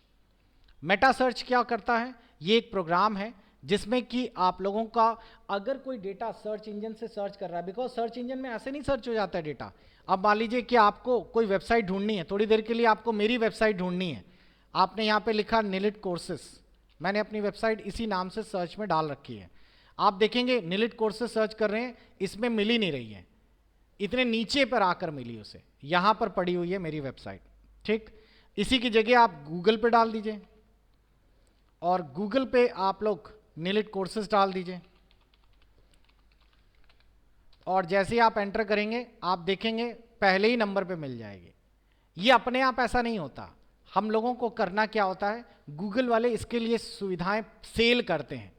मेटा सर्च क्या करता है, ये एक प्रोग्राम है जिसमें कि आप लोगों का अगर कोई डेटा सर्च इंजन से सर्च कर रहा है, बिकॉज सर्च इंजन में ऐसे नहीं सर्च हो जाता है डेटा। अब मान लीजिए कि आपको कोई वेबसाइट ढूंढनी है, थोड़ी देर के लिए आपको मेरी वेबसाइट ढूंढनी है, आपने यहाँ पे लिखा निलिट कोर्सेस, मैंने अपनी वेबसाइट इसी नाम से सर्च में डाल रखी है। आप देखेंगे निलिट कोर्सेस सर्च कर रहे हैं, इसमें मिल ही नहीं रही है, इतने नीचे पर आकर मिली उसे, यहाँ पर पड़ी हुई है मेरी वेबसाइट। ठीक इसी की जगह आप गूगल पे डाल दीजिए, और गूगल पे आप लोग निलिट कोर्सेस डाल दीजिए, और जैसे ही आप एंटर करेंगे आप देखेंगे पहले ही नंबर पे मिल जाएगी। ये अपने आप ऐसा नहीं होता, हम लोगों को करना क्या होता है, गूगल वाले इसके लिए सुविधाएं सेल करते हैं।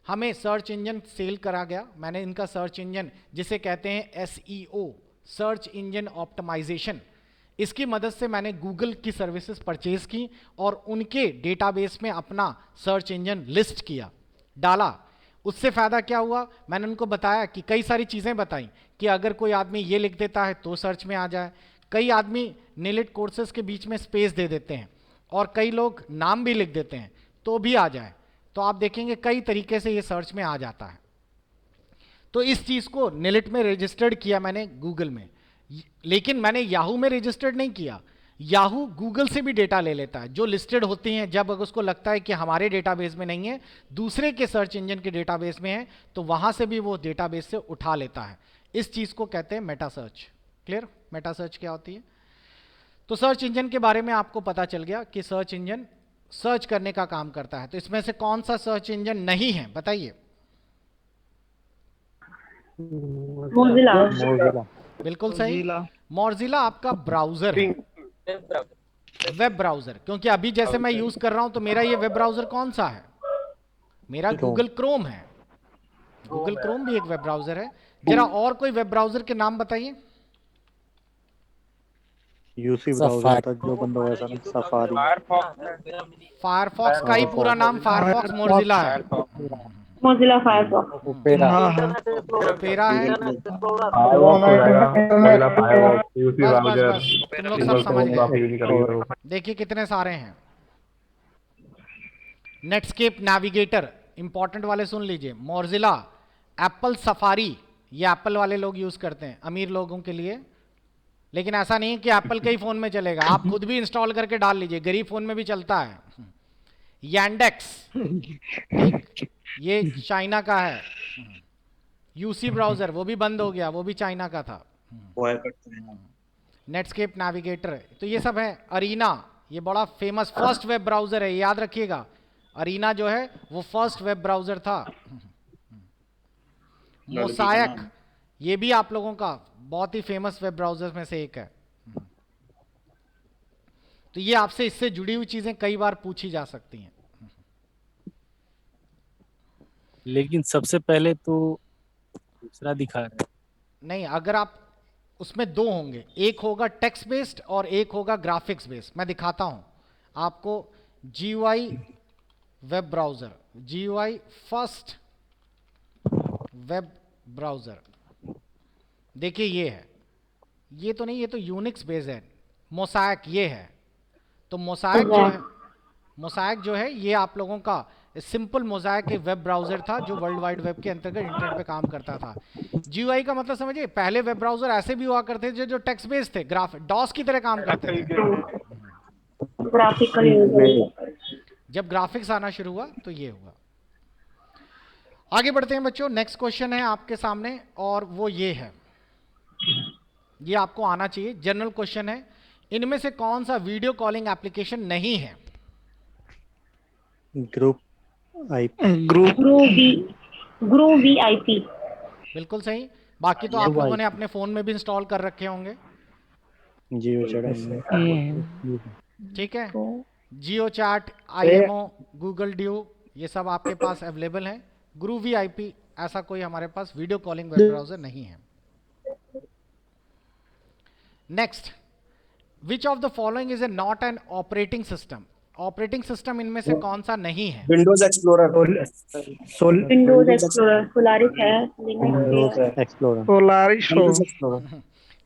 हमें सर्च इंजन सेल करा गया, मैंने इनका सर्च इंजन जिसे कहते हैं SEO, सर्च इंजन ऑप्टिमाइजेशन, इसकी मदद से मैंने गूगल की सर्विसेज परचेज की और उनके डेटाबेस में अपना सर्च इंजन लिस्ट किया, डाला। उससे फ़ायदा क्या हुआ, मैंने उनको बताया कि कई सारी चीज़ें बताई कि अगर कोई आदमी ये लिख देता है तो सर्च में आ जाए, कई आदमी निलिट कोर्सेज के बीच में स्पेस दे देते हैं, और कई लोग नाम भी लिख देते हैं तो भी आ जाए। तो आप देखेंगे कई तरीके से ये सर्च में आ जाता है। तो इस चीज़ को निलिट में रजिस्टर्ड किया मैंने गूगल में, लेकिन मैंने याहू में रजिस्टर्ड नहीं किया। याहू गूगल से भी डेटा ले लेता है जो लिस्टेड होती हैं, जब अगर उसको लगता है कि हमारे डेटाबेस में नहीं है, दूसरे के सर्च इंजन के डेटाबेस में है, तो वहाँ से भी वो डेटाबेस से उठा लेता है। इस चीज़ को कहते हैं Meta search. Clear, Meta search क्या होती है। तो सर्च इंजन के बारे में आपको पता चल गया कि सर्च इंजन सर्च करने का काम करता है। तो इसमें से कौन सा सर्च इंजन नहीं है बताइए। मोजिला। बिल्कुल सही, मोजिला आपका ब्राउजर है, वेब ब्राउजर। क्योंकि अभी जैसे मैं यूज कर रहा हूं तो मेरा ये वेब ब्राउजर कौन सा है, मेरा गूगल क्रोम है। गूगल क्रोम भी एक वेब ब्राउजर है। जरा और कोई वेब ब्राउजर के नाम बताइए। यूसी ब्राउजर था जो बंद हो गया था, सफारी। फायरफॉक्स का ही पूरा नाम फायरफॉक्स मोजिला है। Mozilla Firefox. ओपेरा है। बस तुम लोग सब समझ गए। देखिए कितने सारे हैं। नेटस्केप नेविगेटर, इंपॉर्टेंट वाले सुन लीजिए। मोजिला, एप्पल सफारी, ये एप्पल वाले लोग यूज करते हैं, अमीर लोगों के लिए। लेकिन ऐसा नहीं कि एप्पल के ही फोन में चलेगा, आप खुद भी इंस्टॉल करके डाल लीजिए, गरीब फोन में भी चलता है। यांडेक्स, ये चाइना का है। यूसी ब्राउजर वो भी बंद हो गया, वो भी चाइना का था। नेटस्केप नेविगेटर, तो ये सब है। अरीना, ये बड़ा फेमस फर्स्ट वेब ब्राउजर है, याद रखिएगा। अरीना जो है वो फर्स्ट वेब ब्राउजर था। मोसाइक, ये भी आप लोगों का बहुत ही फेमस वेब ब्राउजर में से एक है। तो ये आपसे इससे जुड़ी हुई चीजें कई बार पूछी जा सकती हैं। लेकिन सबसे पहले तो दूसरा दिखा रहा है। नहीं, अगर आप उसमें दो होंगे, एक होगा टेक्स्ट बेस्ड और एक होगा ग्राफिक्स बेस्ड। मैं दिखाता हूं आपको। GUI web browser, GUI first web browser, देखिए ये है, ये तो नहीं, ये तो यूनिक्स बेस्ड है। मोसाइक ये है, तो मोसाइक जो है ये आप लोगों का सिंपल मोजाइक एक वेब ब्राउजर था जो वर्ल्ड वाइड वेब के अंतर्गत इंटरनेट पे काम करता था। GUI का मतलब समझिए, पहले वेब ब्राउजर ऐसे भी हुआ करते थे जो टेक्स्ट बेस्ड थे, डॉस की तरह काम करते थे। Graphical user. जब ग्राफिक्स आना शुरू हुआ तो ये हुआ। आगे बढ़ते हैं बच्चों, नेक्स्ट क्वेश्चन है आपके सामने और वो ये है, ये आपको आना चाहिए, जनरल क्वेश्चन है। इनमें से कौन सा वीडियो कॉलिंग एप्लीकेशन नहीं है? Group VIP। बिल्कुल सही। बाकी तो आप लोगों ने अपने फोन में भी इंस्टॉल कर रखे होंगे। जियो चैट, ठीक है, जियो चैट, IMO, गूगल ड्यू, ये सब आपके पास अवेलेबल है। ग्रुप VIP ऐसा कोई हमारे पास वीडियो कॉलिंग वेब ब्राउजर नहीं है। Next, which of the following is a not an operating system? Operating system इनमें से कौन सा नहीं है? Windows explorer, Windows explorer, Solaris है, लिनक्स एक्सप्लोरर, सोलारिस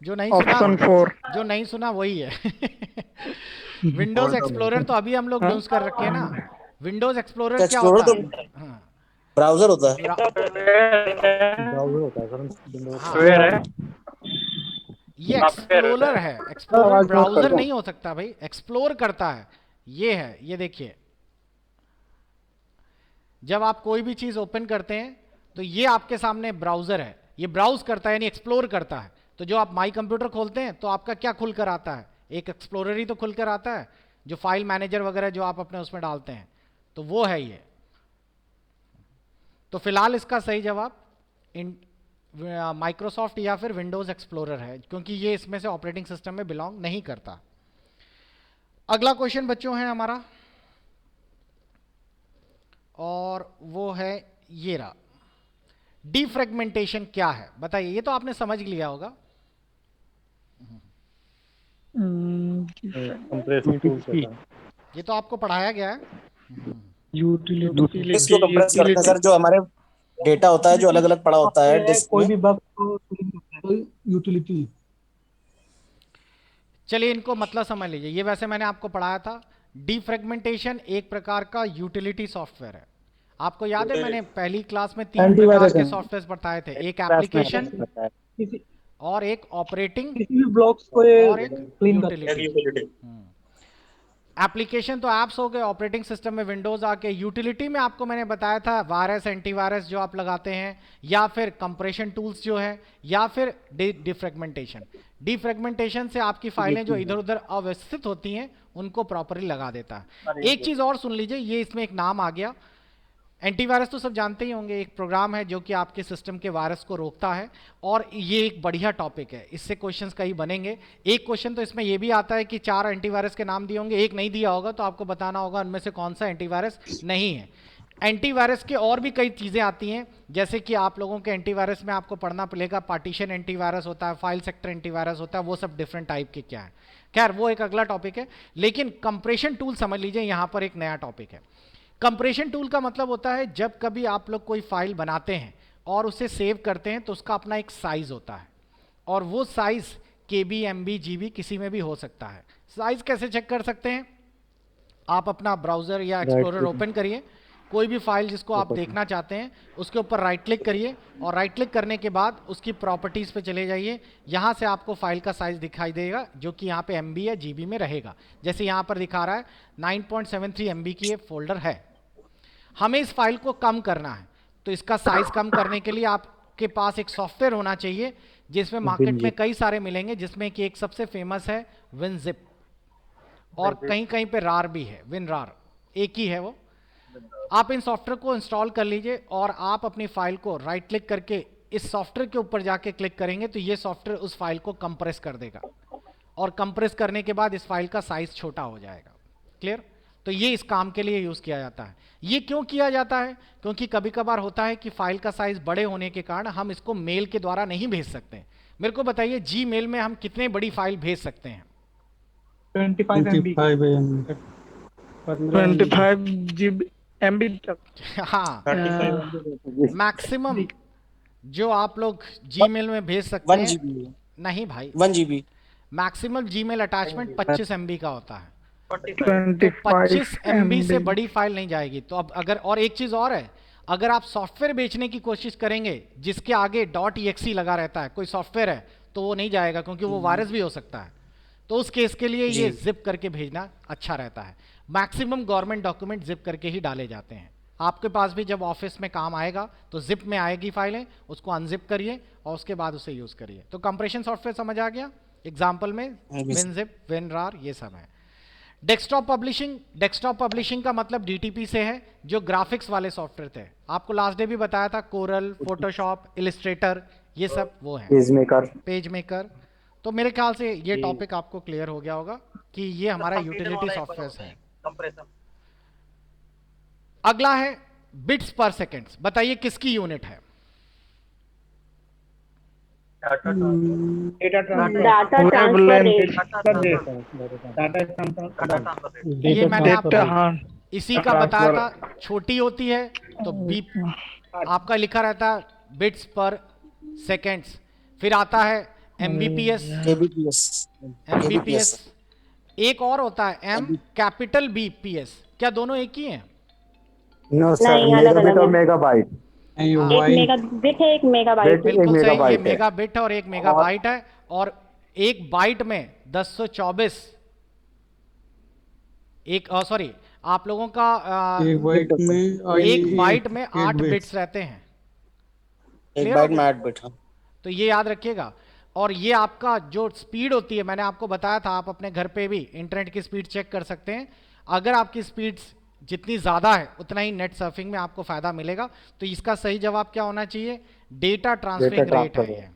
जो नहीं ऑप्शन सुना, 4। जो नहीं सुना वही है। विंडोज एक्सप्लोरर तो अभी हम लोग यूज कर रखे हैं ना। विंडोज एक्सप्लोरर क्या होता है? हाँ, ब्राउजर होता है। ब्राउजर होता है सर, सॉफ्टवेयर है। ये एक्सप्लोरर है, एक्सप्लोरर ब्राउजर नहीं हो सकता भाई, एक्सप्लोर करता है। ये है, ये देखिए, जब आप कोई भी चीज ओपन करते हैं तो ये आपके सामने ब्राउजर है, ये ब्राउज करता है यानी एक्सप्लोर करता है। तो जो आप माई कंप्यूटर खोलते हैं तो आपका क्या खुल कर आता है? एक एक्सप्लोरर ही तो खुल कर आता है, जो फाइल मैनेजर वगैरह जो आप अपने उसमें डालते हैं, तो वो है ये। तो फिलहाल इसका सही जवाब माइक्रोसॉफ्ट या फिर विंडोज एक्सप्लोरर है, क्योंकि ये इसमें से ऑपरेटिंग सिस्टम में बिलोंग नहीं करता। अगला क्वेश्चन बच्चों है हमारा, और वो है ये रहा, डिफ्रेगमेंटेशन क्या है? बताइए, ये तो आपने समझ लिया होगा। कंप्रेसिंग टूल्स होता है। ये तो आपको पढ़ाया गया है। इसको कंप्रेस करते हैं सर, जो हमारे डेटा होता है जो अलग अलग पड़ा होता है डिस्क कोई में। भी बग को यूटिलिटी। चलिए इनको मतलब समझ लीजिए, ये वैसे मैंने आपको पढ़ाया था। डिफ्रेगमेंटेशन एक प्रकार का यूटिलिटी सॉफ्टवेयर है। आपको याद है मैंने पहली क्लास में 3 प्रकार के सॉफ्टवेयर बताए थे, एक एप्लीकेशन और एक ऑपरेटिंग किसी भी ब्लॉक्स को और एक क्लीन यूटिलिटी। एप्लीकेशन तो ऐप्स हो गए, ऑपरेटिंग सिस्टम में विंडोज आके, यूटिलिटी में आपको मैंने बताया था वायरस, एंटीवायरस जो आप लगाते हैं, या फिर कंप्रेशन टूल्स जो है, या फिर डिफ्रेगमेंटेशन। डिफ्रेगमेंटेशन से आपकी फाइलें जो इधर उधर अव्यवस्थित होती हैं उनको प्रॉपरली लगा देता है। एक चीज और सुन लीजिए, ये इसमें एक नाम आ गया, एंटीवायरस तो सब जानते ही होंगे, एक प्रोग्राम है जो कि आपके सिस्टम के वायरस को रोकता है, और ये एक बढ़िया टॉपिक है, इससे क्वेश्चंस कई बनेंगे। एक क्वेश्चन तो इसमें ये भी आता है कि 4 एंटीवायरस के नाम दिए होंगे, एक नहीं दिया होगा, तो आपको बताना होगा उनमें से कौन सा एंटीवायरस नहीं है। एंटीवायरस के और भी कई चीज़ें आती हैं, जैसे कि आप लोगों के एंटीवायरस में आपको पढ़ना पड़ेगा, पार्टीशन एंटीवायरस होता है, फाइल सेक्टर एंटीवायरस होता है, वो सब डिफरेंट टाइप के क्या है। खैर वो एक अगला टॉपिक है, लेकिन कंप्रेशन टूल समझ लीजिए, यहाँ पर एक नया टॉपिक है। कंप्रेशन टूल का मतलब होता है जब कभी आप लोग कोई फाइल बनाते हैं और उसे सेव करते हैं तो उसका अपना एक साइज होता है, और वो साइज KB, MB, GB किसी में भी हो सकता है। साइज कैसे चेक कर सकते हैं? आप अपना ब्राउजर या एक्सप्लोरर ओपन करिए, कोई भी फाइल जिसको आप देखना चाहते हैं उसके ऊपर राइट क्लिक करिए, और राइट क्लिक करने के बाद उसकी प्रॉपर्टीज पे चले जाइए। यहाँ से आपको फाइल का साइज दिखाई देगा जो कि यहाँ पे MB या GB में रहेगा। जैसे यहाँ पर दिखा रहा है 9.73 MB की ये फोल्डर है। हमें इस फाइल को कम करना है, तो इसका साइज कम करने के लिए आपके पास एक सॉफ्टवेयर होना चाहिए जिसमें मार्केट में कई सारे मिलेंगे, जिसमें कि एक सबसे फेमस है WinZip, और कहीं कहीं पे रार भी है, WinRAR, एक ही है वो। आप इन सॉफ्टवेयर को इंस्टॉल कर लीजिए और आप अपनी फाइल को राइट क्लिक करके इस सॉफ्टवेयर के ऊपर जाके क्लिक करेंगे तो ये सॉफ्टवेयर उस फाइल को कंप्रेस कर देगा, और कंप्रेस करने के बाद इस फाइल का साइज छोटा हो जाएगा। क्लियर? तो ये इस काम के लिए यूज़ किया जाता है। ये क्यों किया जाता है? क्योंकि कभी कभार होता है कि फाइल का साइज बड़े होने के कारण हम इसको मेल के द्वारा नहीं भेज सकते। मेरे को बताइए जीमेल में हम कितने बड़ी फाइल भेज सकते हैं? 25 MB 25 GB MB तक। हाँ, मैक्सिमम जो आप लोग जीमेल में भेज सकते 1 हैं। GB नहीं भाई, 1 GB maximum Gmail attachment 25 MB का होता है। 25 MB से MB। बड़ी फाइल नहीं जाएगी। तो अब अगर, और एक चीज और है, अगर आप सॉफ्टवेयर बेचने की कोशिश करेंगे जिसके आगे .exe लगा रहता है, कोई सॉफ्टवेयर है, तो वो नहीं जाएगा क्योंकि वो वायरस भी हो सकता है। तो उस केस के लिए ये जिप करके भेजना अच्छा रहता है। मैक्सिमम गवर्नमेंट डॉक्यूमेंट जिप करके ही डाले जाते हैं। आपके पास भी जब ऑफिस में काम आएगा तो जिप में आएगी फाइलें, उसको अनजिप करिए और उसके बाद उसे यूज करिए। तो कंप्रेशन सॉफ्टवेयर समझ आ गया? एग्जाम्पल में विनजिप, विनरार, ये सब है। डेस्कटॉप पब्लिशिंग का मतलब डीटीपी से है, जो ग्राफिक्स वाले सॉफ्टवेयर थे। आपको लास्ट डे भी बताया था, कोरल, फोटोशॉप, इलिस्ट्रेटर, ये सब वो है, पेज मेकर। तो मेरे ख्याल से ये टॉपिक आपको क्लियर हो गया होगा कि ये हमारा यूटिलिटी सॉफ्टवेयर है। अगला है बिट्स पर सेकेंड्स। बताइए किसकी यूनिट है? Data data transfer rate. ये मैंने डेटा, आपको हाँ। इसी का बताया था। छोटी होती है तो बी आपका लिखा रहता है बिट्स पर सेकेंड्स। फिर आता है एमबीपीएस, एमबीपीएस। एक और होता है एम कैपिटल बीपीएस। क्या दोनों एक ही हैं? नहीं, अलग अलग है। मेगाबाइट एक मेगाबिट है, एक मेगाबाइट। बिल्कुल सही, ये मेगाबिट है और एक मेगाबाइट है। और एक बाइट में 1024 सॉरी, आप लोगों का एक बाइट में 8 बिट्स रहते हैं। एक बाइट में 8 बिट। तो ये याद रखिएगा। और ये आपका जो स्पीड होती है, मैंने आपको बताया था, आप अपने घर पे भी इंटरनेट की स्पीड चेक कर सकते हैं। अगर आपकी स्पीड जितनी ज़्यादा है उतना ही नेट सर्फिंग में आपको फ़ायदा मिलेगा। तो इसका सही जवाब क्या होना चाहिए? डेटा ट्रांसफरिंग रेट है ये।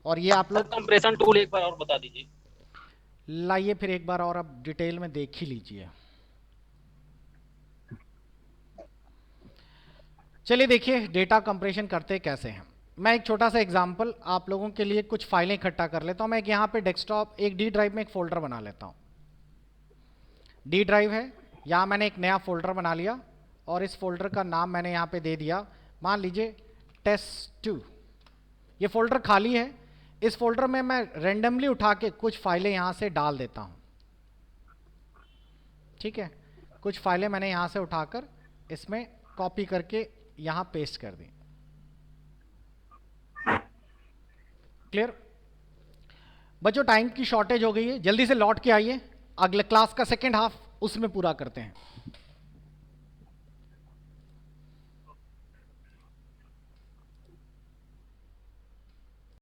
और ये आप लोग कंप्रेशन टूल एक बार और बता दीजिए। लाइए फिर एक बार और आप डिटेल में देख ही लीजिए। चलिए देखिए डेटा कंप्रेशन करते कैसे हैं। मैं एक छोटा सा एग्जांपल आप लोगों के लिए कुछ फाइलें इकट्ठा कर लेता हूं। मैं यहाँ पे डेस्कटॉप, एक डी ड्राइव में एक फोल्डर बना लेता हूं। डी ड्राइव है, यहाँ मैंने एक नया फोल्डर बना लिया और इस फोल्डर का नाम मैंने यहाँ पे दे दिया, मान लीजिए test2। ये फोल्डर खाली है। इस फोल्डर में मैं रेंडमली उठा के कुछ फाइलें यहाँ से डाल देता हूँ। ठीक है, कुछ फाइलें मैंने यहाँ से उठाकर इसमें कॉपी करके यहाँ पेस्ट कर दी। क्लियर? बच्चों टाइम की शॉर्टेज हो गई है, जल्दी से लौट के आइए। अगले क्लास का सेकेंड हाफ उसमें पूरा करते हैं।